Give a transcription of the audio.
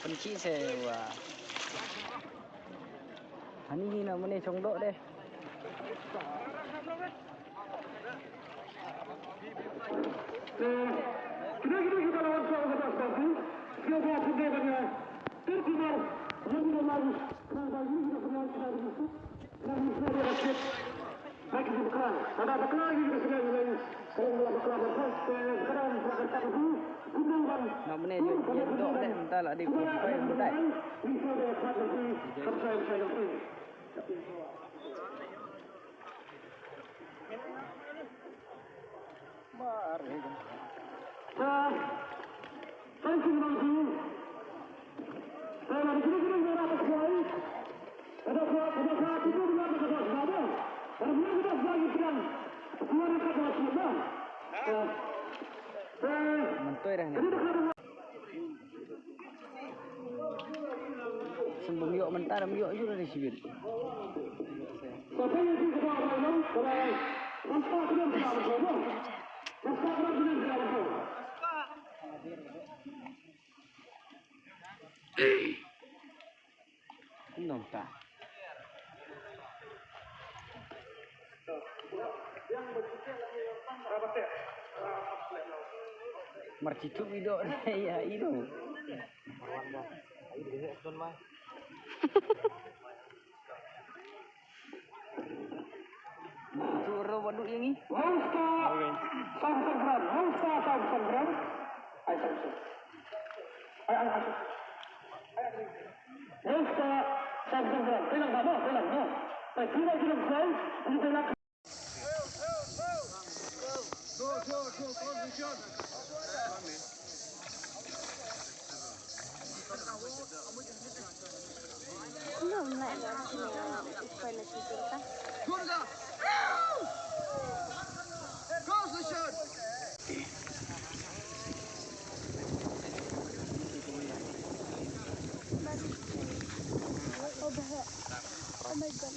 Kunci sewa. Ini namanya congdok deh. Kita lawan soal kata tadi. Siapa sebenarnya terkenal yang lagi kembali ke final itu. Namun saya rasa bagi bukan ada bekal lagi di sini lain. Kalau bekal berfas sekarang berkat itu namanya jendok deh bentar lah di kupai bentar. Mentoy dah ni. Sebelum yuk mentar, yuk juga di sini. Nonton. Marcitu video ya itu. Suruh waduk yang ini. Belum nak upaya nasi kita. Oh my god.